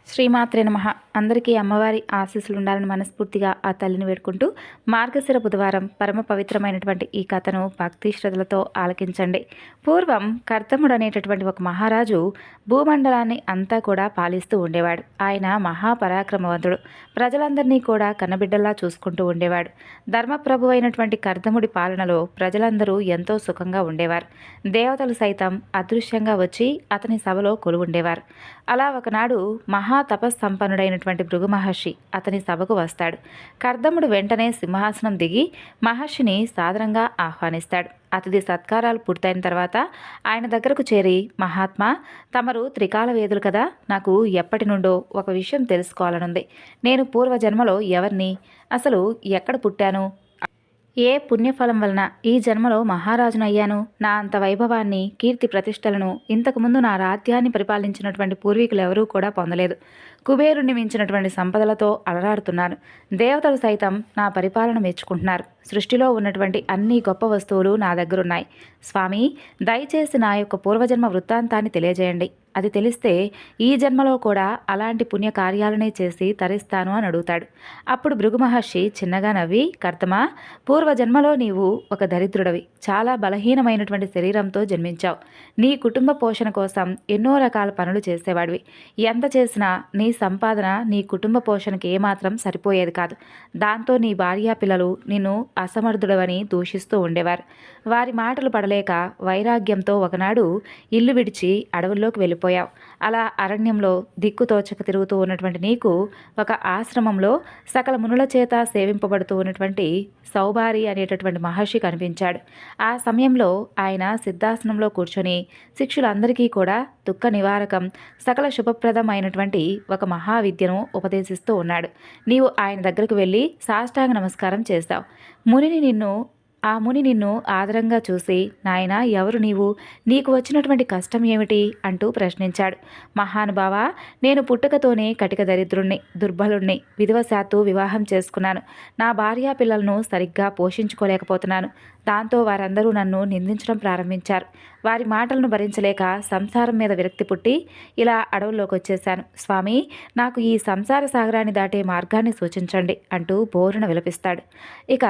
శ్రీమాత్రే నమః. అందరికీ అమ్మవారి ఆశీస్సులు ఉండాలని మనస్ఫూర్తిగా ఆ తల్లిని వేడుకుంటూ మార్గశిర బుధవారం పరమ పవిత్రమైనటువంటి ఈ కథను భక్తి శ్రద్ధలతో ఆలకించండి. పూర్వం కర్దముడు అనేటటువంటి ఒక మహారాజు భూమండలాన్ని అంతా కూడా పాలిస్తూ ఉండేవాడు. ఆయన మహాపరాక్రమవంతుడు. ప్రజలందరినీ కూడా కన్నబిడ్డల్లా చూసుకుంటూ ఉండేవాడు. ధర్మప్రభు అయినటువంటి కర్దముడి పాలనలో ప్రజలందరూ ఎంతో సుఖంగా ఉండేవారు. దేవతలు సైతం అదృశ్యంగా వచ్చి అతని సభలో కొలువుండేవారు. అలా ఒకనాడు తపస్సంపన్నుడైనటువంటి భృగు మహర్షి అతని సభకు వస్తాడు. కర్దముడు వెంటనే సింహాసనం దిగి మహర్షిని సాదరంగా ఆహ్వానిస్తాడు. అతిథి సత్కారాలు పూర్తయిన తర్వాత ఆయన దగ్గరకు చేరి, మహాత్మా, తమరు త్రికాల వేదులు కదా, నాకు ఎప్పటి నుండో ఒక విషయం తెలుసుకోవాలనుంది. నేను పూర్వజన్మలో ఎవరిని, అసలు ఎక్కడ పుట్టాను, ఏ పుణ్యఫలం వలన ఈ జన్మలో మహారాజునయ్యాను, నా అంత వైభవాన్ని, కీర్తి ప్రతిష్టలను ఇంతకుముందు నా రాజ్యాన్ని పరిపాలించినటువంటి పూర్వీకులు ఎవరూ కూడా పొందలేదు. కుబేరుణ్ణి మించినటువంటి సంపదలతో అలరాడుతున్నాను. దేవతలు సైతం నా పరిపాలన మెచ్చుకుంటున్నారు. సృష్టిలో ఉన్నటువంటి అన్ని గొప్ప వస్తువులు నా దగ్గరున్నాయి. స్వామి, దయచేసి నా యొక్క పూర్వజన్మ వృత్తాంతాన్ని తెలియజేయండి. అది తెలిస్తే ఈ జన్మలో కూడా అలాంటి పుణ్యకార్యాలనే చేసి తరిస్తాను అని అడుగుతాడు. అప్పుడు భృగు మహర్షి చిన్నగా నవ్వి, కర్దమా, పూర్వజన్మలో నీవు ఒక దరిద్రుడవి, చాలా బలహీనమైనటువంటి శరీరంతో జన్మించావు. నీ కుటుంబ పోషణ కోసం ఎన్నో రకాల పనులు చేసేవాడివి. ఎంత చేసినా నీ సంపాదన నీ కుటుంబ పోషణకి ఏమాత్రం సరిపోయేది కాదు. దాంతో నీ భార్యా పిల్లలు నిన్ను అసమర్థుడవని దూషిస్తూ ఉండేవారు. వారి మాటలు పడలేక వైరాగ్యంతో ఒకనాడు ఇల్లు విడిచి అడవుల్లోకి వెళ్ళిపోయావు. అలా అరణ్యంలో దిక్కుతోచక తిరుగుతూ ఉన్నటువంటి నీకు ఒక ఆశ్రమంలో సకల మునుల చేత సేవింపబడుతూ ఉన్నటువంటి సౌబారి అనేటటువంటి మహర్షి కనిపించాడు. ఆ సమయంలో ఆయన సిద్ధాసనంలో కూర్చొని శిష్యులందరికీ కూడా దుఃఖ నివారకం, సకల శుభప్రదం అయినటువంటి ఒక మహావిద్యను ఉపదేశిస్తూ ఉన్నాడు. నీవు ఆయన దగ్గరకు వెళ్ళి సాష్టాంగ నమస్కారం చేస్తావు. ఆ ముని నిన్ను ఆదరంగా చూసి, నాయనా, ఎవరు నీవు, నీకు వచ్చినటువంటి కష్టం ఏమిటి అంటూ ప్రశ్నించాడు. మహానుభావ, నేను పుట్టుకతోనే కటిక దరిద్రుణ్ణి, దుర్బలుణ్ణి, విధవశాత్తు వివాహం చేసుకున్నాను. నా భార్యా పిల్లలను సరిగ్గా పోషించుకోలేకపోతున్నాను. దాంతో వారందరూ నన్ను నిందించడం ప్రారంభించారు. వారి మాటలను భరించలేక సంసారం మీద విరక్తి పుట్టి ఇలా అడవుల్లోకి వచ్చేశాను. స్వామి, నాకు ఈ సంసార సాగరాన్ని దాటే మార్గాన్ని సూచించండి అంటూ బోరున విలపిస్తాడు. ఇక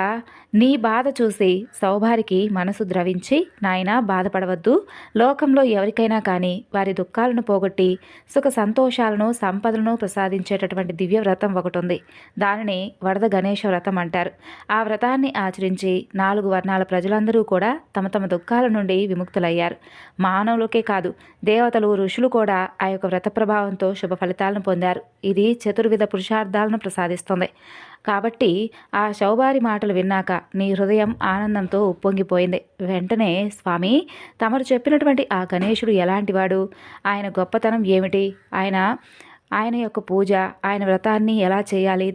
నీ బాధ చూసి సౌభారికి మనసు ద్రవించి, నాయనా, బాధపడవద్దు. లోకంలో ఎవరికైనా కానీ వారి దుఃఖాలను పోగొట్టి సుఖ సంతోషాలను, సంపదలను ప్రసాదించేటటువంటి దివ్య వ్రతం ఒకటి ఉంది. దానిని వరద గణేశ వ్రతం అంటారు. ఆ వ్రతాన్ని ఆచరించి 4 వర్ణాల ప్రజలందరూ కూడా తమ తమ దుఃఖాల నుండి విముక్తులయ్యారు. మానవులకే కాదు, దేవతలు, ఋషులు కూడా ఆ యొక్క వ్రత ప్రభావంతో శుభ ఫలితాలను పొందారు. ఇది చతుర్విధ పురుషార్థాలను ప్రసాదిస్తుంది. కాబట్టి ఆ శౌబారి మాటలు విన్నాక నీ హృదయం ఆనందంతో ఉప్పొంగిపోయింది. వెంటనే, స్వామి, తమరు చెప్పినటువంటి ఆ గణేశుడు ఎలాంటివాడు, ఆయన గొప్పతనం ఏమిటి, ఆయన యొక్క పూజ, ఆయన వ్రతాన్ని ఎలా చేయాలి,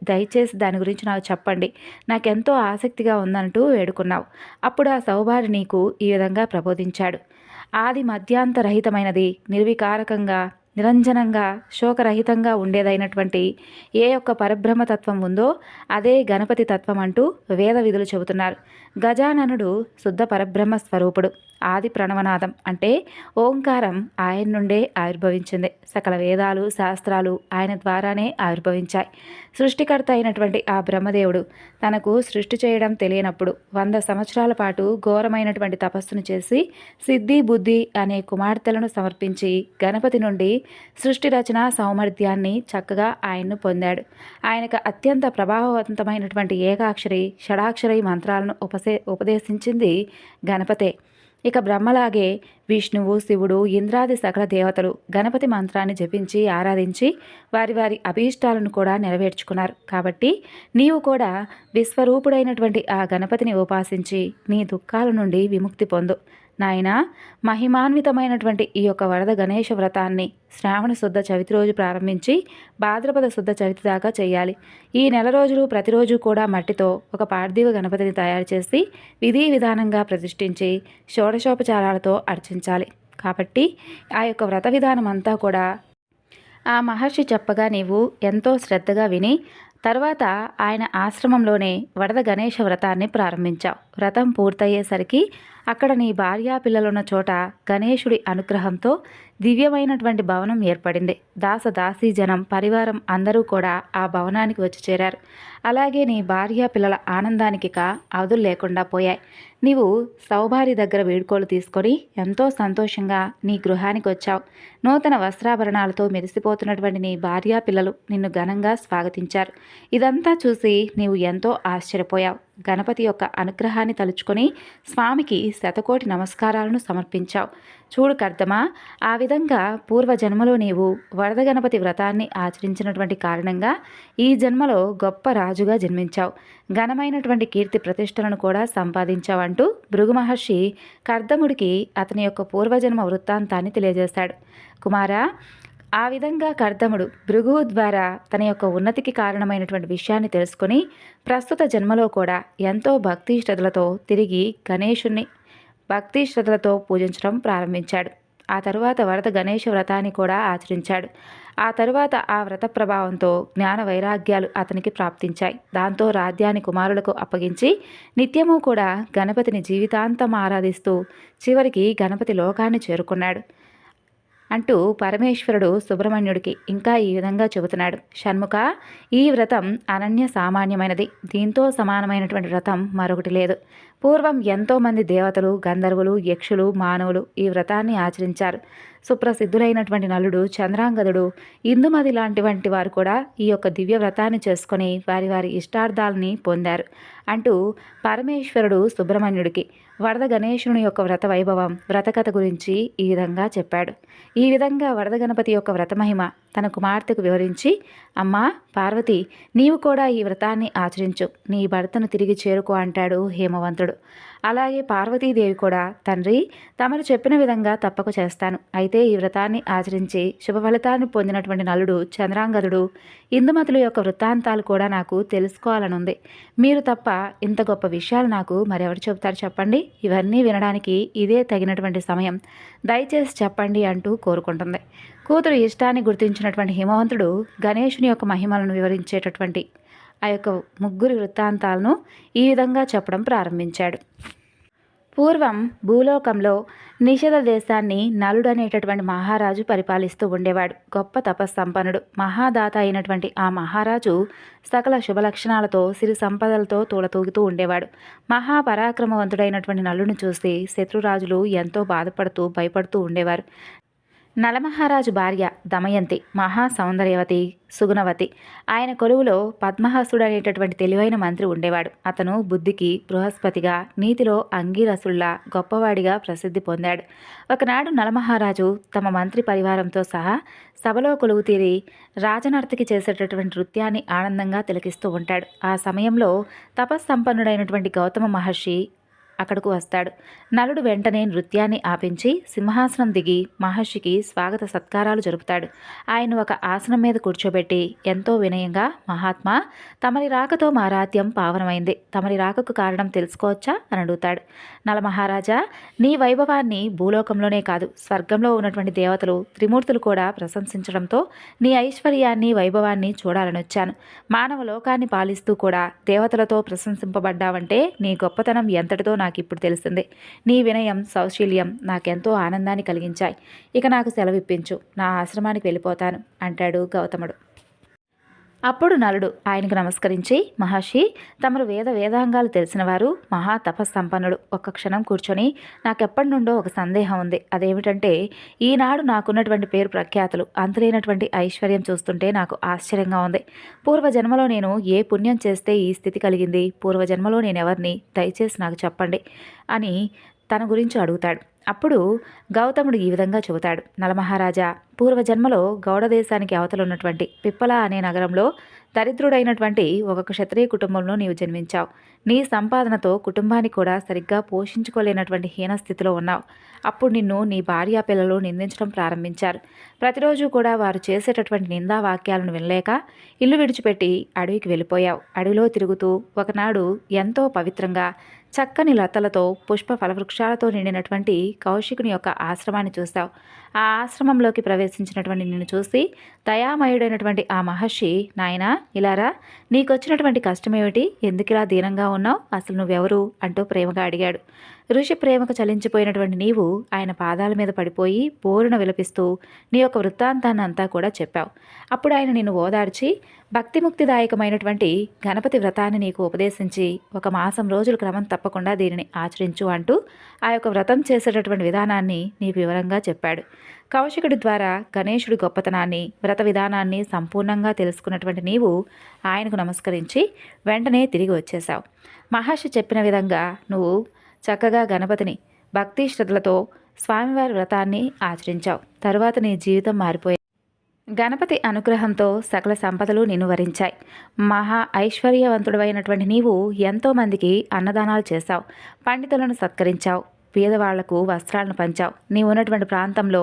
దయచేసి దాని గురించి నాకు చెప్పండి, నాకెంతో ఆసక్తిగా ఉందంటూ వేడుకున్నావు. అప్పుడు ఆ సౌబారి నీకు ఈ విధంగా ప్రబోధించాడు. ఆది మధ్యాంతరహితమైనది, నిర్వికారకంగా, నిరంజనంగా, శోకరహితంగా ఉండేదైనటువంటి ఏ యొక్క పరబ్రహ్మతత్వం ఉందో అదే గణపతి తత్వం అంటూ వేద విధులు చెబుతున్నారు. గజాననుడు శుద్ధ పరబ్రహ్మ స్వరూపుడు. ఆది ప్రణవనాదం అంటే ఓంకారం ఆయన నుండే ఆవిర్భవించింది. సకల వేదాలు, శాస్త్రాలు ఆయన ద్వారానే ఆవిర్భవించాయి. సృష్టికర్త అయినటువంటి ఆ బ్రహ్మదేవుడు తనకు సృష్టి చేయడం తెలియనప్పుడు 100 సంవత్సరాల పాటు ఘోరమైనటువంటి తపస్సును చేసి సిద్ధి, బుద్ధి అనే కుమార్తెలను సమర్పించి గణపతి నుండి సృష్టి రచన సౌమర్థ్యాన్ని చక్కగా ఆయన్ను పొందాడు. ఆయనకు అత్యంత ప్రభావవంతమైనటువంటి ఏకాక్షరి, షడాక్షరి మంత్రాలను ఉపదేశించింది గణపతే. ఇక బ్రహ్మలాగే విష్ణువు, శివుడు, ఇంద్రాది సకల దేవతలు గణపతి మంత్రాన్ని జపించి ఆరాధించి వారి వారి అభీష్టాలను కూడా నెరవేర్చుకున్నారు. కాబట్టి నీవు కూడా విశ్వరూపుడైనటువంటి ఆ గణపతిని ఉపాసించి నీ దుఃఖాల నుండి విముక్తి పొందు. నాయనా, మహిమాన్వితమైనటువంటి ఈ యొక్క వరద గణేశ వ్రతాన్ని శ్రావణ శుద్ధ చవితి రోజు ప్రారంభించి భాద్రపద శుద్ధ చవితి దాకా చేయాలి. ఈ నెల రోజులు ప్రతిరోజు కూడా మట్టితో ఒక పార్థివ గణపతిని తయారు చేసి విధి విధానంగా ప్రతిష్ఠించి షోడశోపచారాలతో అర్చించాలి. కాబట్టి ఆ యొక్క వ్రత విధానం అంతా కూడా ఆ మహర్షి చెప్పగా నీవు ఎంతో శ్రద్ధగా విని తర్వాత ఆయన ఆశ్రమంలోనే వరద గణేశ వ్రతాన్ని ప్రారంభించావు. వ్రతం పూర్తయ్యేసరికి అక్కడ నీ భార్యా పిల్లలున్న చోట గణేశుడి అనుగ్రహంతో దివ్యమైనటువంటి భవనం ఏర్పడింది. దాసదాసీ జనం పరివారం అందరూ కూడా ఆ భవనానికి వచ్చి చేరారు. అలాగే నీ భార్యా పిల్లల ఆనందానికి అవధులు లేకుండా పోయాయి. నీవు సౌభారి దగ్గర వీడ్కోలు తీసుకొని ఎంతో సంతోషంగా నీ గృహానికి వచ్చావు. నూతన వస్త్రాభరణాలతో మెరిసిపోతున్నటువంటి నీ భార్యా పిల్లలు నిన్ను ఘనంగా స్వాగతించారు. ఇదంతా చూసి నీవు ఎంతో ఆశ్చర్యపోయావు. గణపతి యొక్క అనుగ్రహాన్ని తలుచుకొని స్వామికి శతకోటి నమస్కారాలను సమర్పించావు. చూడు కర్దమా, ఆ విధంగా పూర్వజన్మలో నీవు వరద గణపతి వ్రతాన్ని ఆచరించినటువంటి కారణంగా ఈ జన్మలో గొప్ప రాజుగా జన్మించావు. ఘనమైనటువంటి కీర్తి ప్రతిష్టలను కూడా సంపాదించావంటూ భృగు మహర్షి కర్దముడికి అతని యొక్క పూర్వజన్మ వృత్తాంతాన్ని తెలియజేశాడు. కుమారా, ఆ విధంగా కర్దముడు భృగువు ద్వారా తన యొక్క ఉన్నతికి కారణమైనటువంటి విషయాన్ని తెలుసుకొని ప్రస్తుత జన్మలో కూడా ఎంతో భక్తి శ్రద్ధలతో తిరిగి గణేశుణ్ణి భక్తి శ్రద్ధలతో పూజించడం ప్రారంభించాడు. ఆ తరువాత వరద గణేశ వ్రతాన్ని కూడా ఆచరించాడు. ఆ తరువాత ఆ వ్రత ప్రభావంతో జ్ఞాన వైరాగ్యాలు అతనికి ప్రాప్తించాయి. దాంతో రాజ్యాన్ని కుమారులకు అప్పగించి నిత్యము కూడా గణపతిని జీవితాంతం ఆరాధిస్తూ చివరికి గణపతి లోకాన్ని చేరుకున్నాడు అంటూ పరమేశ్వరుడు సుబ్రహ్మణ్యుడికి ఇంకా ఈ విధంగా చెబుతున్నాడు. షణ్ముఖ, ఈ వ్రతం అనన్య సామాన్యమైనది. దీంతో సమానమైనటువంటి వ్రతం మరొకటి లేదు. పూర్వం ఎంతోమంది దేవతలు, గంధర్వులు, యక్షులు, మానవులు ఈ వ్రతాన్ని ఆచరించారు. సుప్రసిద్ధులైనటువంటి నలుడు, చంద్రాంగదుడు, ఇందుమది లాంటివంటి వారు కూడా ఈ యొక్క దివ్య వ్రతాన్ని చేసుకొని వారి వారి ఇష్టార్థాలని పొందారు అంటూ పరమేశ్వరుడు సుబ్రహ్మణ్యుడికి వరద గణేశుని యొక్క వ్రత వైభవం, వ్రతకథ గురించి ఈ విధంగా చెప్పాడు. ఈ విధంగా వరద గణపతి యొక్క వ్రతమహిమ తన కుమార్తెకు వివరించి, అమ్మా పార్వతి, నీవు కూడా ఈ వ్రతాన్ని ఆచరించు, నీ భర్తను తిరిగి చేరుకో అంటాడు హేమవంతుడు. అలాగే పార్వతీదేవి కూడా, తండ్రి తమరు చెప్పిన విధంగా తప్పక చేస్తాను. అయితే ఈ వ్రతాన్ని ఆచరించి శుభ ఫలితాన్ని పొందినటువంటి నలుడు, చంద్రాంగదుడు, ఇందుమతుల యొక్క వృత్తాంతాలు కూడా నాకు తెలుసుకోవాలనుంది. మీరు తప్ప ఇంత గొప్ప విషయాలు నాకు మరెవరు చెబుతారు చెప్పండి? ఇవన్నీ వినడానికి ఇదే తగినటువంటి సమయం, దయచేసి చెప్పండి అంటూ కోరుకుంటుంది. కూతురు ఇష్టాన్ని గుర్తించినటువంటి హిమవంతుడు గణేశుని యొక్క మహిమలను వివరించేటటువంటి ఆ యొక్క ముగ్గురి వృత్తాంతాలను ఈ విధంగా చెప్పడం ప్రారంభించాడు. పూర్వం భూలోకంలో నిషధ దేశాన్ని నలుడు అనేటటువంటి మహారాజు పరిపాలిస్తూ ఉండేవాడు. గొప్ప తపస్సంపన్నుడు, మహాదాత అయినటువంటి ఆ మహారాజు సకల శుభలక్షణాలతో సిరి సంపదలతో తూలతూగుతూ ఉండేవాడు. మహాపరాక్రమవంతుడైనటువంటి నలుడిని చూసి శత్రురాజులు ఎంతో బాధపడుతూ భయపడుతూ ఉండేవారు. నలమహారాజు భార్య దమయంతి మహా సౌందర్యవతి, సుగుణవతి. ఆయన కొలువులో పద్మహస్తుడు అనేటటువంటి తెలివైన మంత్రి ఉండేవాడు. అతను బుద్ధికి బృహస్పతిగా, నీతిలో అంగీరసుల్లా గొప్పవాడిగా ప్రసిద్ధి పొందాడు. ఒకనాడు నలమహారాజు తమ మంత్రి పరివారంతో సహా సభలో కొలువు తీరి రాజనర్తకి చేసేటటువంటి నృత్యాన్ని ఆనందంగా తిలకిస్తూ ఉంటాడు. ఆ సమయంలో తపస్సంపన్నుడైనటువంటి గౌతమ మహర్షి అక్కడకు వస్తాడు. నలుడు వెంటనే నృత్యాన్ని ఆపించి సింహాసనం దిగి మహర్షికి స్వాగత సత్కారాలు జరుపుతాడు. ఆయన ఒక ఆసనం మీద కూర్చోబెట్టి ఎంతో వినయంగా, మహాత్మా, తమరి రాకతో మా రాజ్యం పావనమైంది. తమరి రాకకు కారణం తెలుసుకోవచ్చా అని అడుగుతాడు. నలమహారాజా, నీ వైభవాన్ని భూలోకంలోనే కాదు, స్వర్గంలో ఉన్నటువంటి దేవతలు, త్రిమూర్తులు కూడా ప్రశంసించడంతో నీ ఐశ్వర్యాన్ని, వైభవాన్ని చూడాలని వచ్చాను. మానవ లోకాన్ని పాలిస్తూ కూడా దేవతలతో ప్రశంసింపబడ్డావంటే నీ గొప్పతనం ఎంతటితో నాకు ఇప్పుడు తెలిసింది. నీ వినయం, సౌశీల్యం నాకెంతో ఆనందాన్ని కలిగించాయి. ఇక నాకు సెలవిప్పించు, నా ఆశ్రమానికి వెళ్ళిపోతాను అంటాడు గౌతముడు. అప్పుడు నలుడు ఆయనకు నమస్కరించి, మహర్షి, తమరు వేదాంగాలు తెలిసినవారు, మహా తపస్సంపన్నుడు. ఒక్క క్షణం కూర్చొని నాకెప్పటి నుండో ఒక సందేహం ఉంది. అదేమిటంటే, ఈనాడు నాకున్నటువంటి పేరు ప్రఖ్యాతులు, అంతులేనటువంటి ఐశ్వర్యం చూస్తుంటే నాకు ఆశ్చర్యంగా ఉంది. పూర్వజన్మలో నేను ఏ పుణ్యం చేస్తే ఈ స్థితి కలిగింది? పూర్వజన్మలో నేనెవరిని? దయచేసి నాకు చెప్పండి అని తన గురించి అడుగుతాడు. అప్పుడు గౌతముడు ఈ విధంగా చెబుతాడు. నలమహారాజా, పూర్వజన్మలో గౌడ దేశానికి అవతలున్నటువంటి పిప్పల అనే నగరంలో దరిద్రుడైనటువంటి ఒక క్షత్రియ కుటుంబంలో నీవు జన్మించావు. నీ సంపాదనతో కుటుంబాన్ని కూడా సరిగ్గా పోషించుకోలేనటువంటి హీనస్థితిలో ఉన్నావు. అప్పుడు నిన్ను నీ భార్యా పిల్లలు నిందించడం ప్రారంభించారు. ప్రతిరోజు కూడా వారు చేసేటటువంటి నిందా వాక్యాలను వినలేక ఇల్లు విడిచిపెట్టి అడవికి వెళ్ళిపోయావు. అడవిలో తిరుగుతూ ఒకనాడు ఎంతో పవిత్రంగా చక్కని లతలతో పుష్ప ఫలవృక్షాలతో నిండినటువంటి కౌశికుని యొక్క ఆశ్రమాన్ని చూశావు. ఆ ఆశ్రమంలోకి ప్రవేశించినటువంటి నిన్ను చూసి దయామయుడైనటువంటి ఆ మహర్షి, నాయనా ఇలారా, నీకొచ్చినటువంటి కష్టమేమిటి, ఎందుకిలా దీనంగా ఉన్నావు, అసలు నువ్వెవరు అంటూ ప్రేమగా అడిగాడు. ఋషి ప్రేమకు చలించిపోయినటువంటి నీవు ఆయన పాదాల మీద పడిపోయి బోరున విలపిస్తూ నీ యొక్క వృత్తాంతాన్ని అంతా కూడా చెప్పావు. అప్పుడు ఆయన నిన్ను ఓదార్చి భక్తిముక్తిదాయకమైనటువంటి గణపతి వ్రతాన్ని నీకు ఉపదేశించి 1 మాసం రోజులు క్రమం తప్పకుండా దీనిని ఆచరించు అంటూ ఆ యొక్క వ్రతం చేసేటటువంటి విధానాన్ని నీకు వివరంగా చెప్పాడు. కౌశికుడి ద్వారా గణేశుడి గొప్పతనాన్ని, వ్రత విధానాన్ని సంపూర్ణంగా తెలుసుకున్నటువంటి నీవు ఆయనకు నమస్కరించి వెంటనే తిరిగి వచ్చేశావు. మహర్షి చెప్పిన విధంగా నువ్వు చక్కగా గణపతిని భక్తి శ్రద్ధలతో స్వామివారి వ్రతాన్ని ఆచరించావు. తరువాత నీ జీవితం మారిపోయింది. గణపతి అనుగ్రహంతో సకల సంపదలు నిన్ను వరించాయి. మహా ఐశ్వర్యవంతుడైనటువంటి నీవు ఎంతోమందికి అన్నదానాలు చేశావు, పండితులను సత్కరించావు, పేదవాళ్లకు వస్త్రాలను పంచావు. నీవు ఉన్నటువంటి ప్రాంతంలో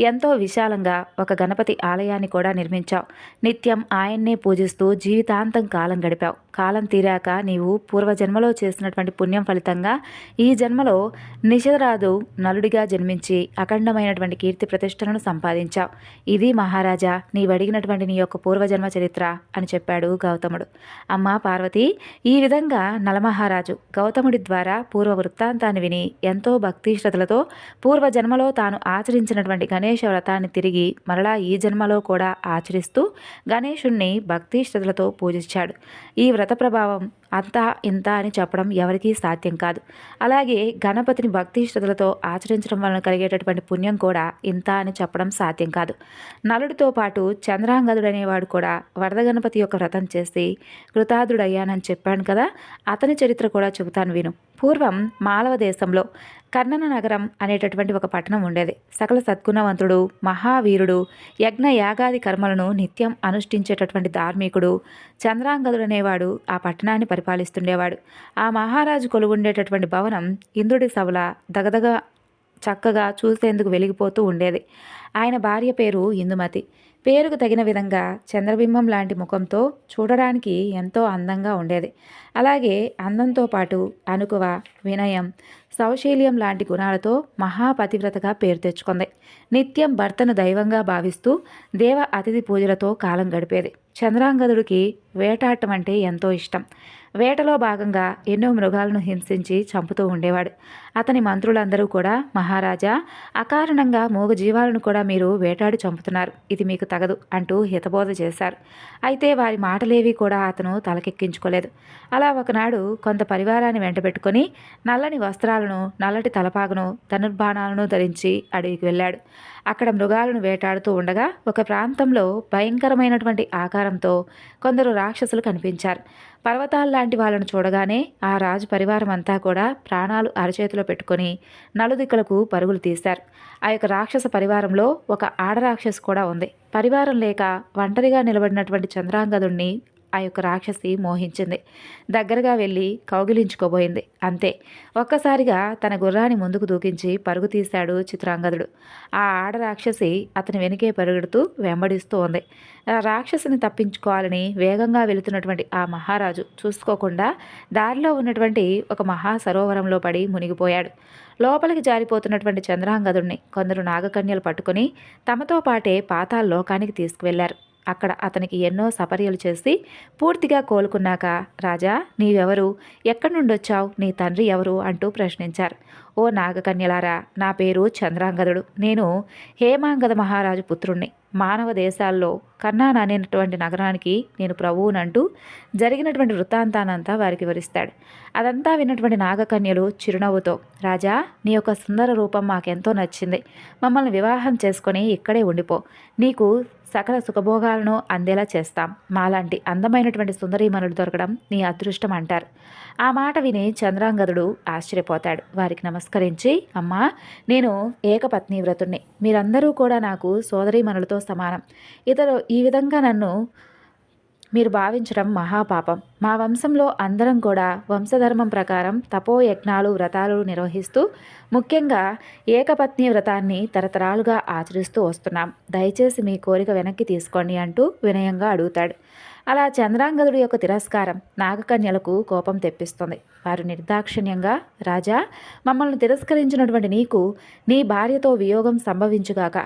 ఎంతో విశాలంగా ఒక గణపతి ఆలయాన్ని కూడా నిర్మించావు. నిత్యం ఆయన్నే పూజిస్తూ జీవితాంతం కాలం గడిపావు. కాలం తీరాక నీవు పూర్వజన్మలో చేసినటువంటి పుణ్యం ఫలితంగా ఈ జన్మలో నిషధరాజు నలుడిగా జన్మించి అఖండమైనటువంటి కీర్తి ప్రతిష్టలను సంపాదించావు. ఇది మహారాజా నీవు అడిగినటువంటి నీ యొక్క పూర్వజన్మ చరిత్ర అని చెప్పాడు గౌతముడు. అమ్మా పార్వతి, ఈ విధంగా నలమహారాజు గౌతముడి ద్వారా పూర్వ వృత్తాంతాన్ని విని ఎంతో భక్తి శ్రద్ధలతో పూర్వజన్మలో తాను ఆచరించినటువంటి గణేశ వ్రతాన్ని తిరిగి మరలా ఈ జన్మలో కూడా ఆచరిస్తూ గణేశుణ్ణి భక్తి శ్రద్ధలతో పూజించాడు. ఈ వ్రత ప్రభావం అంతా ఇంత అని చెప్పడం ఎవరికీ సాధ్యం కాదు. అలాగే గణపతిని భక్తి శ్రద్ధలతో ఆచరించడం వలన కలిగేటటువంటి పుణ్యం కూడా ఇంత అని చెప్పడం సాధ్యం కాదు. నలుడితో పాటు చంద్రాంగదుడు అనేవాడు కూడా వరద గణపతి యొక్క వ్రతం చేసి కృతార్థుడయ్యానని చెప్పాను కదా, అతని చరిత్ర కూడా చెబుతాను విను. పూర్వం మాలవ దేశంలో కర్ణన నగరం అనేటటువంటి ఒక పట్టణం ఉండేది. సకల సద్గుణవంతుడు, మహావీరుడు, యజ్ఞ యాగాది కర్మలను నిత్యం అనుష్ఠించేటటువంటి ధార్మికుడు చంద్రాంగదుడు అనేవాడు ఆ పట్టణాన్ని పరిపాలిస్తుండేవాడు. ఆ మహారాజు కొలువుండేటటువంటి భవనం ఇంద్రుడి సభల దగదగ చక్కగా చూసేందుకు వెలిగిపోతూ ఉండేది. ఆయన భార్య పేరు ఇందుమతి. పేరుకు తగిన విధంగా చంద్రబింబం లాంటి ముఖంతో చూడడానికి ఎంతో అందంగా ఉండేది. అలాగే అందంతో పాటు అనుకువ, వినయం, సౌశీల్యం లాంటి గుణాలతో మహాపతివ్రతగా పేరు తెచ్చుకుంది. నిత్యం భర్తను దైవంగా భావిస్తూ దేవ అతిథి పూజలతో కాలం గడిపేది. చంద్రాంగదుడికి వేటాడటం అంటే ఎంతో ఇష్టం. వేటలో భాగంగా ఎన్నో మృగాలను హింసించి చంపుతూ ఉండేవాడు. అతని మంత్రులందరూ కూడా, మహారాజా, అకారణంగా మూగ జీవాలను కూడా మీరు వేటాడి చంపుతున్నారు, ఇది మీకు తగదు అంటూ హితబోధ చేశారు. అయితే వారి మాటలేవి కూడా అతను తలకెక్కించుకోలేదు. అలా ఒకనాడు కొంత పరివారాన్ని వెంటబెట్టుకొని నల్లని వస్త్రాలను, నల్లటి తలపాగును, ధనుర్బాణాలను ధరించి అడవికి వెళ్ళాడు. అక్కడ మృగాలను వేటాడుతూ ఉండగా ఒక ప్రాంతంలో భయంకరమైనటువంటి ఆకారంతో కొందరు రాక్షసులు కనిపించారు. పర్వతాల్లాంటి వాళ్ళను చూడగానే ఆ రాజు పరివారం అంతా కూడా ప్రాణాలు అరచేతిలో పెట్టుకొని నలుదిక్కులకు పరుగులు తీశారు. ఆ యొక్క రాక్షస పరివారంలో ఒక ఆడరాక్షసు కూడా ఉంది. పరివారం లేక ఒంటరిగా నిలబడినటువంటి చంద్రాంగదుణ్ణి ఆ యొక్క రాక్షసి మోహించింది. దగ్గరగా వెళ్ళి కౌగిలించుకోబోయింది. అంతే, ఒక్కసారిగా తన గుర్రాన్ని ముందుకు దూకించి పరుగు తీశాడు చిత్రాంగదుడు. ఆ ఆడరాక్షసి అతని వెనుకే పరుగెడుతూ వెంబడిస్తూ ఉంది. ఆ రాక్షసిని తప్పించుకోవాలని వేగంగా వెళుతున్నటువంటి ఆ మహారాజు చూసుకోకుండా దారిలో ఉన్నటువంటి ఒక మహా సరోవరంలో పడి మునిగిపోయాడు. లోపలికి జారిపోతున్నటువంటి చంద్రాంగదుడిని కొందరు నాగకన్యలు పట్టుకుని తమతో పాటే పాతాళ లోకానికి తీసుకువెళ్లారు. అక్కడ అతనికి ఎన్నో సపర్యలు చేసి పూర్తిగా కోలుకున్నాక, రాజా నీవెవరు, ఎక్కడి నుండి వచ్చావు, నీ తండ్రి ఎవరు అంటూ ప్రశ్నించారు. ఓ నాగకన్యలారా, నా పేరు చంద్రాంగదుడు. నేను హేమాంగద మహారాజు పుత్రుణ్ణి. మానవ దేశాల్లో కర్ణాన్ అనేటువంటి నగరానికి నేను ప్రభువునంటూ జరిగినటువంటి వృత్తాంతానంతా వారికి వివరిస్తాడు. అదంతా విన్నటువంటి నాగకన్యలు చిరునవ్వుతో, రాజా నీ యొక్క సుందర రూపం మాకెంతో నచ్చింది. మమ్మల్ని వివాహం చేసుకొని ఇక్కడే ఉండిపో. నీకు సకల సుఖభోగాలను అందేలా చేస్తాం. మాలాంటి అందమైనటువంటి సుందరీమణులు దొరకడం నీ అదృష్టం అంటారు. ఆ మాట విని చంద్రాంగదుడు ఆశ్చర్యపోతాడు. వారికి నమస్కరించి, అమ్మా, నేను ఏకపత్ని వ్రతుణ్ణి. మీరందరూ కూడా నాకు సోదరీమణులతో సమానం. ఈ విధంగా నన్ను మీరు భావించడం మహాపాపం. మా వంశంలో అందరం కూడా వంశధర్మం ప్రకారం తపోయజ్ఞాలు వ్రతాలు నిర్వహిస్తూ ముఖ్యంగా ఏకపత్ని వ్రతాన్ని తరతరాలుగా ఆచరిస్తూ వస్తున్నాం. దయచేసి మీ కోరిక వెనక్కి తీసుకోండి అంటూ వినయంగా అడుగుతాడు. అలా చంద్రాంగదుడి యొక్క తిరస్కారం నాగకన్యలకు కోపం తెప్పిస్తుంది. వారు నిర్దాక్షిణ్యంగా, రాజా, మమ్మల్ని తిరస్కరించినటువంటి నీకు నీ భార్యతో వియోగం సంభవించుగాక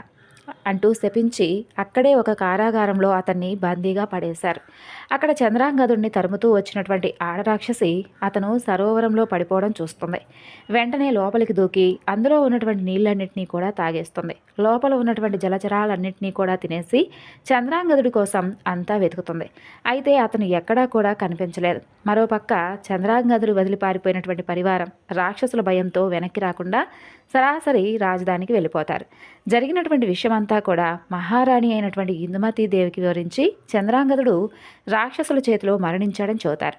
అంటూ శపించి అక్కడే ఒక కారాగారంలో అతన్ని బందీగా పడేశారు. అక్కడ చంద్రాంగదుడిని తరుముతూ వచ్చినటువంటి ఆడరాక్షసి అతను సరోవరంలో పడిపోవడం చూస్తుంది. వెంటనే లోపలికి దూకి అందులో ఉన్నటువంటి నీళ్ళన్నింటినీ కూడా తాగేస్తుంది. లోపల ఉన్నటువంటి జలచరాలన్నింటినీ కూడా తినేసి చంద్రాంగదుడి కోసం అంతా వెతుకుతుంది. అయితే అతను ఎక్కడా కూడా కనిపించలేదు. మరోపక్క చంద్రాంగదుడు వదిలిపారిపోయినటువంటి పరివారం రాక్షసుల భయంతో వెనక్కి రాకుండా సరాసరి రాజధానికి వెళ్ళిపోతారు. జరిగినటువంటి విషయమంతా కూడా మహారాణి అయినటువంటి ఇందుమతీదేవికి వివరించి చంద్రాంగదుడు రాక్షసుల చేతిలో మరణించాడని చెబుతారు.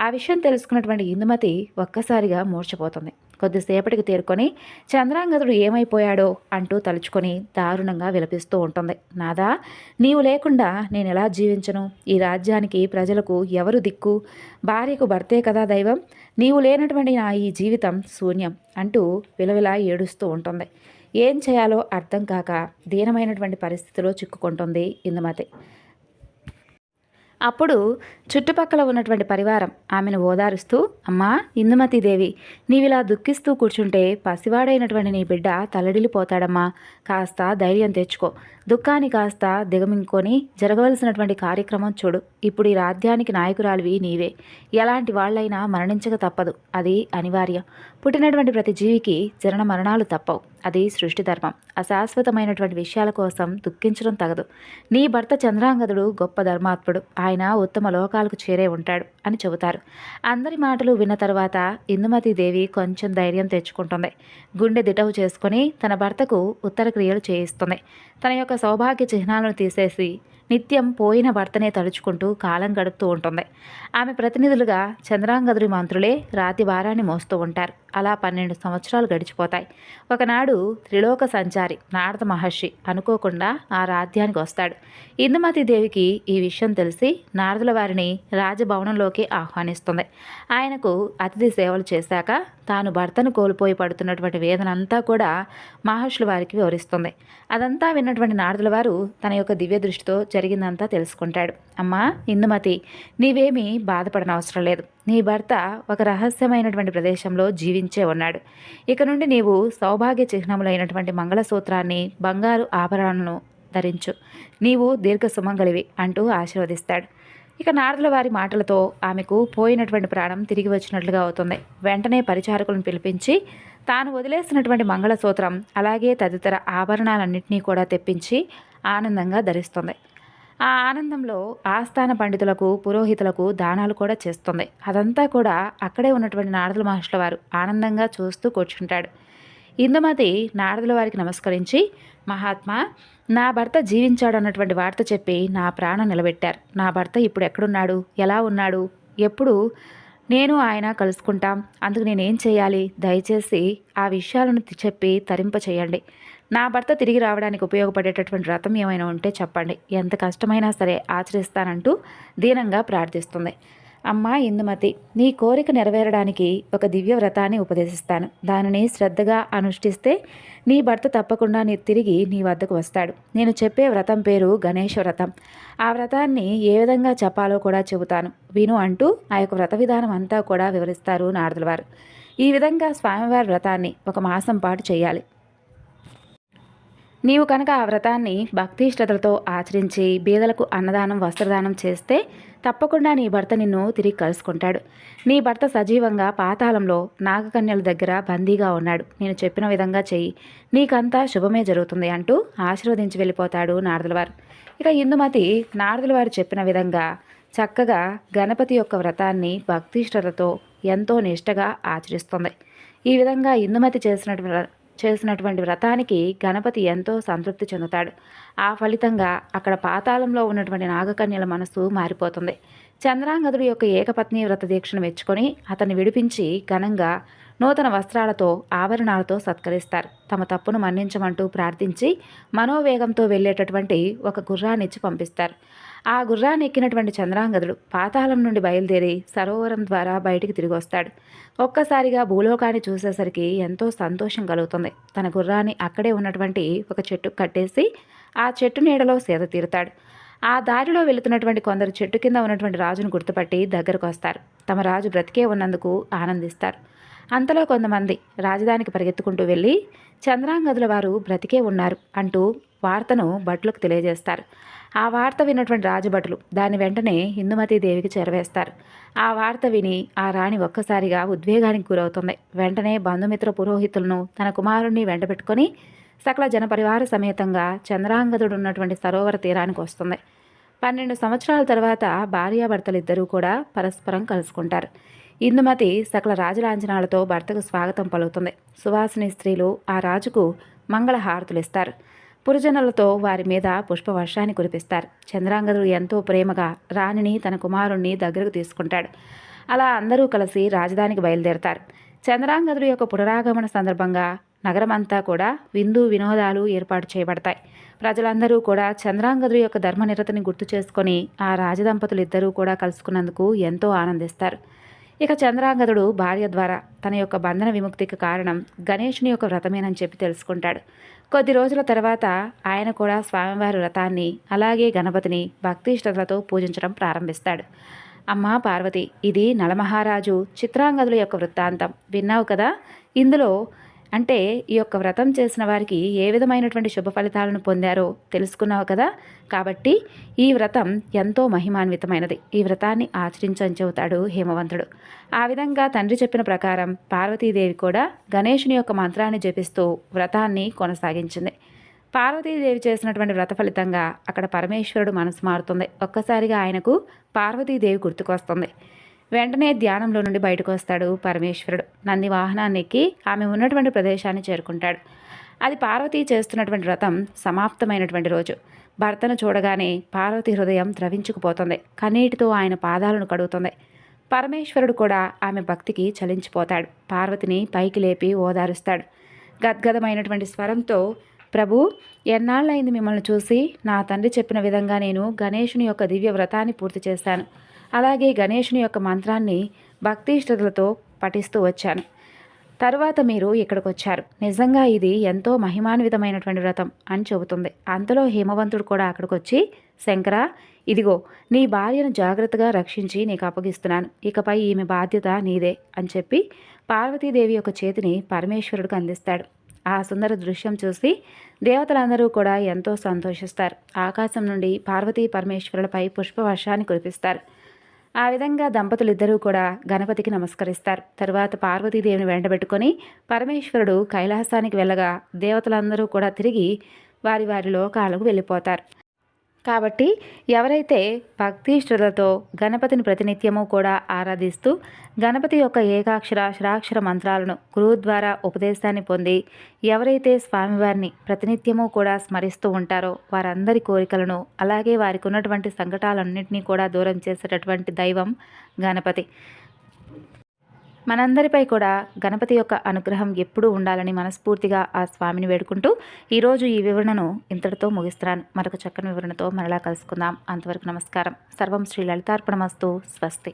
ఆ విషయం తెలుసుకున్నటువంటి ఇందుమతి ఒక్కసారిగా మూర్ఛపోతుంది. కొద్దిసేపటికి తేరుకొని చంద్రాంగదుడు ఏమైపోయాడో అంటూ తలుచుకొని దారుణంగా విలపిస్తూ ఉంటుంది. నాదా, నీవు లేకుండా నేను ఎలా జీవించను? ఈ రాజ్యానికి ప్రజలకు ఎవరు దిక్కు? భార్యకు భర్తే కదా దైవం. నీవు లేనటువంటి నా ఈ జీవితం శూన్యం అంటూ విలవిలా ఏడుస్తూ ఉంటుంది. ఏం చేయాలో అర్థం కాక దీనమైనటువంటి పరిస్థితిలో చిక్కుకుంటుంది ఇందుమతి. అప్పుడు చుట్టుపక్కల ఉన్నటువంటి పరివారం ఆమెను ఓదారుస్తూ, అమ్మా ఇందుమతీదేవి, నీవిలా దుఃఖిస్తూ కూర్చుంటే పసివాడైనటువంటి నీ బిడ్డ తల్లడిల్లిపోతాడమ్మా. కాస్త ధైర్యం తెచ్చుకో. దుఃఖాన్ని కాస్త దిగమింగుకొని జరగవలసినటువంటి కార్యక్రమం చూడు. ఇప్పుడు ఈ రాజ్యానికి నాయకురాలివి నీవే. ఎలాంటి వాళ్ళైనా మరణించక తప్పదు. అది అనివార్యం. పుట్టినటువంటి ప్రతి జీవికి జనన మరణాలు తప్పవు. అది సృష్టి ధర్మం. అశాశ్వతమైనటువంటి విషయాల కోసం దుఃఖించడం తగదు. నీ భర్త చంద్రాంగదుడు గొప్ప ధర్మాత్ముడు. ఆయన ఉత్తమ లోకాలకు చేరే ఉంటాడు అని చెబుతారు. అందరి మాటలు విన్న తర్వాత ఇందుమతీదేవి కొంచెం ధైర్యం తెచ్చుకుంటుంది. గుండె దిటవు చేసుకుని తన భర్తకు ఉత్తర క్రియలు చేయిస్తుంది. తన యొక్క సౌభాగ్య చిహ్నాలను తీసేసి నిత్యం పోయిన భర్తనే తలుచుకుంటూ కాలం గడుపుతూ ఉంటుంది. ఆమె ప్రతినిధులుగా చంద్రాంగదుడి మంత్రులే రాతి భారాన్ని మోస్తూ ఉంటారు. అలా 12 సంవత్సరాలు గడిచిపోతాయి. ఒకనాడు త్రిలోక సంచారి నారద మహర్షి అనుకోకుండా ఆ రాజ్యానికి వస్తాడు. ఇందుమతీదేవికి ఈ విషయం తెలిసి నారదుల వారిని రాజభవనంలోకి ఆహ్వానిస్తుంది. ఆయనకు అతిథి సేవలు చేశాక తాను భర్తను కోల్పోయి పడుతున్నటువంటి వేదనంతా కూడా మహర్షుల వారికి వివరిస్తుంది. అదంతా విన్నటువంటి నారదుల వారు తన యొక్క దివ్య దృష్టితో జరిగిందంతా తెలుసుకుంటాడు. అమ్మా ఇందుమతి, నీవేమీ బాధపడనవసరం లేదు. నీ భర్త ఒక రహస్యమైనటువంటి ప్రదేశంలో జీవించే ఉన్నాడు. ఇక నుండి నీవు సౌభాగ్య చిహ్నములైనటువంటి మంగళసూత్రాన్ని, బంగారు ఆభరణాలను ధరించు. నీవు దీర్ఘ సుమంగళివి అంటూ ఆశీర్వదిస్తాడు. ఇక నారదుల వారి మాటలతో ఆమెకు పోయినటువంటి ప్రాణం తిరిగి వచ్చినట్లుగా అవుతుంది. వెంటనే పరిచారకులను పిలిపించి తాను వదిలేసినటువంటి మంగళసూత్రం అలాగే తదితర ఆభరణాలన్నింటినీ కూడా తెప్పించి ఆనందంగా ధరిస్తుంది. ఆ ఆనందంలో ఆస్థాన పండితులకు, పురోహితులకు దానాలు కూడా చేస్తుంది. అదంతా కూడా అక్కడే ఉన్నటువంటి నారదుల మహర్షుల వారు ఆనందంగా చూస్తూ కూర్చుంటాడు. ఇందుమతి నారదుల వారికి నమస్కరించి, మహాత్మా, నా భర్త జీవించాడన్నటువంటి వార్త చెప్పి నా ప్రాణం నిలబెట్టారు. నా భర్త ఇప్పుడు ఎక్కడున్నాడు, ఎలా ఉన్నాడు, ఎప్పుడు నేను ఆయన కలుసుకుంటాం, అందుకు నేనేం చేయాలి? దయచేసి ఆ విషయాలను చెప్పి తరింప చేయండి. నా భర్త తిరిగి రావడానికి ఉపయోగపడేటటువంటి వ్రతం ఏమైనా ఉంటే చెప్పండి. ఎంత కష్టమైనా సరే ఆచరిస్తానంటూ దీనంగా ప్రార్థిస్తుంది. అమ్మా ఇందుమతి, నీ కోరిక నెరవేరడానికి ఒక దివ్య వ్రతాన్ని ఉపదేశిస్తాను. దానిని శ్రద్ధగా అనుష్ఠిస్తే నీ భర్త తప్పకుండా తిరిగి నీ వద్దకు వస్తాడు. నేను చెప్పే వ్రతం పేరు గణేష వ్రతం. ఆ వ్రతాన్ని ఏ విధంగా చెప్పాలో కూడా చెబుతాను, విను అంటూ ఆ యొక్క వ్రత విధానం అంతా కూడా వివరిస్తారు నారదుల వారు. ఈ విధంగా స్వామివారి వ్రతాన్ని 1 మాసం పాటు చేయాలి. నీవు కనుక ఆ వ్రతాన్ని భక్తి శ్రద్ధలతో ఆచరించి బీదలకు అన్నదానం, వస్త్రదానం చేస్తే తప్పకుండా నీ భర్త నిన్ను తిరిగి కలుసుకుంటాడు. నీ భర్త సజీవంగా పాతాళంలో నాగకన్యల దగ్గర బందీగా ఉన్నాడు. నేను చెప్పిన విధంగా చెయ్యి, నీకంతా శుభమే జరుగుతుంది అంటూ ఆశీర్వదించి వెళ్ళిపోతాడు నారదుల వారు. ఇక ఇందుమతి నారదుల వారు చెప్పిన విధంగా చక్కగా గణపతి యొక్క వ్రతాన్ని భక్తి శ్రద్ధతో ఎంతో నిష్టగా ఆచరిస్తుంది. ఈ విధంగా ఇందుమతి చేసినటువంటి వ్రతానికి గణపతి ఎంతో సంతృప్తి చెందుతాడు. ఆ ఫలితంగా అక్కడ పాతాళంలో ఉన్నటువంటి నాగకన్యల మనసు మారిపోతుంది. చంద్రాంగదుడి యొక్క ఏకపత్ని వ్రత దీక్షను మెచ్చుకొని అతన్ని విడిపించి ఘనంగా నూతన వస్త్రాలతో ఆభరణాలతో సత్కరిస్తారు. తమ తప్పును మన్నించమంటూ ప్రార్థించి మనోవేగంతో వెళ్ళేటటువంటి ఒక గుర్రాన్నిచ్చి పంపిస్తారు. ఆ గుర్రాన్ని ఎక్కినటువంటి చంద్రాంగదుడు పాతాళం నుండి బయలుదేరి సరోవరం ద్వారా బయటికి తిరిగి వస్తాడు. ఒక్కసారిగా భూలోకాన్ని చూసేసరికి ఎంతో సంతోషం కలుగుతుంది. తన గుర్రాన్ని అక్కడే ఉన్నటువంటి ఒక చెట్టుకు కట్టేసి ఆ చెట్టు నీడలో సేద తీరుతాడు. ఆ దారిలో వెళుతున్నటువంటి కొందరు చెట్టు కింద ఉన్నటువంటి రాజును గుర్తుపట్టి దగ్గరకు వస్తారు. తమ రాజు బ్రతికే ఉన్నందుకు ఆనందిస్తారు. అంతలో కొంతమంది రాజధానికి పరిగెత్తుకుంటూ వెళ్ళి చంద్రాంగదుల వారు బ్రతికే ఉన్నారు అంటూ వార్తను భటులకు తెలియజేస్తారు. ఆ వార్త విన్నటువంటి రాజభటులు దాన్ని వెంటనే ఇందుమతీ దేవికి చేరవేస్తారు. ఆ వార్త విని ఆ రాణి ఒక్కసారిగా ఉద్వేగానికి గురవుతుంది. వెంటనే బంధుమిత్ర పురోహితులను తన కుమారుణ్ణి వెంటబెట్టుకొని సకల జనపరివార సమేతంగా చంద్రాంగదుడు ఉన్నటువంటి సరోవర తీరానికి వస్తుంది. 12 సంవత్సరాల తర్వాత భార్యాభర్తలిద్దరూ కూడా పరస్పరం కలుసుకుంటారు. ఇందుమతి సకల రాజలాంఛనాలతో భర్తకు స్వాగతం పలుకుతుంది. సువాసిని స్త్రీలు ఆ రాజుకు మంగళహారతులిస్తారు. పురజనులతో వారి మీద పుష్పవర్షాన్ని కురిపిస్తారు. చంద్రాంగదుడు ఎంతో ప్రేమగా రాణిని తన కుమారుణ్ణి దగ్గరకు తీసుకుంటాడు. అలా అందరూ కలిసి రాజధానికి బయలుదేరతారు. చంద్రాంగదుడు యొక్క పునరాగమన సందర్భంగా నగరమంతా కూడా విందు వినోదాలు ఏర్పాటు చేయబడతాయి. ప్రజలందరూ కూడా చంద్రాంగదుడు యొక్క ధర్మనిరతని గుర్తు చేసుకొని ఆ రాజదంపతులు ఇద్దరూ కూడా కలుసుకున్నందుకు ఎంతో ఆనందిస్తారు. ఇక చంద్రాంగదుడు భార్య ద్వారా తన యొక్క బంధన విముక్తికి కారణం గణేశుని యొక్క వ్రతమేనని చెప్పి తెలుసుకుంటాడు. కొద్ది రోజుల తర్వాత ఆయన కూడా స్వామివారి వ్రతాన్ని అలాగే గణపతిని భక్తిష్టతలతో పూజించడం ప్రారంభిస్తాడు. అమ్మా పార్వతి, ఇది నలమహారాజు చిత్రాంగదుల యొక్క వృత్తాంతం విన్నావు కదా. ఇందులో అంటే ఈ యొక్క వ్రతం చేసిన వారికి ఏ విధమైనటువంటి శుభ ఫలితాలను పొందారో తెలుసుకున్నావు కదా. కాబట్టి ఈ వ్రతం ఎంతో మహిమాన్వితమైనది. ఈ వ్రతాన్ని ఆచరించని చెబుతాడు హేమవంతుడు. ఆ విధంగా తండ్రి చెప్పిన ప్రకారం పార్వతీదేవి కూడా గణేశుని యొక్క మంత్రాన్ని జపిస్తూ వ్రతాన్ని కొనసాగించింది. పార్వతీదేవి చేసినటువంటి వ్రత ఫలితంగా అక్కడ పరమేశ్వరుడు మనసు మారుతుంది. ఒక్కసారిగా ఆయనకు పార్వతీదేవి గుర్తుకొస్తుంది. వెంటనే ధ్యానంలో నుండి బయటకు వస్తాడు పరమేశ్వరుడు. నంది వాహనాన్ని ఎక్కి ఆమె ఉన్నటువంటి ప్రదేశాన్ని చేరుకుంటాడు. అది పార్వతి చేస్తున్నటువంటి వ్రతం సమాప్తమైనటువంటి రోజు. భర్తను చూడగానే పార్వతి హృదయం ద్రవించుకుపోతుంది. కన్నీటితో ఆయన పాదాలను కడుగుతుంది. పరమేశ్వరుడు కూడా ఆమె భక్తికి చలించిపోతాడు. పార్వతిని పైకి లేపి ఓదారుస్తాడు. గద్గదమైనటువంటి స్వరంతో, ప్రభు, ఎన్నాళ్ళైంది మిమ్మల్ని చూసి. నా తండ్రి చెప్పిన విధంగా నేను గణేశుని యొక్క దివ్య వ్రతాన్ని పూర్తి చేశాను. అలాగే గణేశుని యొక్క మంత్రాన్ని భక్తిష్టతలతో పఠిస్తూ వచ్చాను. తరువాత మీరు ఇక్కడికి వచ్చారు. నిజంగా ఇది ఎంతో మహిమాన్వితమైనటువంటి వ్రతం అని చెబుతుంది. అంతలో హేమవంతుడు కూడా అక్కడికి వచ్చి, శంకర, ఇదిగో నీ భార్యను జాగ్రత్తగా రక్షించి నీకు అప్పగిస్తున్నాను. ఇకపై ఈమె బాధ్యత నీదే అని చెప్పి పార్వతీదేవి యొక్క చేతిని పరమేశ్వరుడికి అందిస్తాడు. ఆ సుందర దృశ్యం చూసి దేవతలందరూ కూడా ఎంతో సంతోషిస్తారు. ఆకాశం నుండి పార్వతీ పరమేశ్వరులపై పుష్పవర్షాన్ని కురిపిస్తారు. ఆ విధంగా దంపతులిద్దరూ కూడా గణపతికి నమస్కరిస్తారు. తరువాత పార్వతీదేవిని వెంటబెట్టుకొని పరమేశ్వరుడు కైలాసానికి వెళ్ళగా దేవతలందరూ కూడా తిరిగి వారి వారి లోకాలకు వెళ్ళిపోతారు. కాబట్టి ఎవరైతే భక్తి శ్రద్ధతో గణపతిని ప్రతినిత్యము కూడా ఆరాధిస్తూ గణపతి యొక్క ఏకాక్షర అక్షరాక్షర మంత్రాలను గురువు ద్వారా ఉపదేశాన్ని పొంది ఎవరైతే స్వామివారిని ప్రతినిత్యము కూడా స్మరిస్తూ ఉంటారో వారందరి కోరికలను అలాగే వారికి ఉన్నటువంటి సంకటాలన్నింటినీ కూడా దూరం చేసేటటువంటి దైవం గణపతి. మనందరిపై కూడా గణపతి యొక్క అనుగ్రహం ఎప్పుడూ ఉండాలని మనస్ఫూర్తిగా ఆ స్వామిని వేడుకుంటూ ఈరోజు ఈ వివరణను ఇంతటితో ముగిస్తున్నాను. మరొక చక్కని వివరణతో మరలా కలుసుకుందాం. అంతవరకు నమస్కారం. సర్వం శ్రీ లలితార్పణమస్తు. స్వస్తి.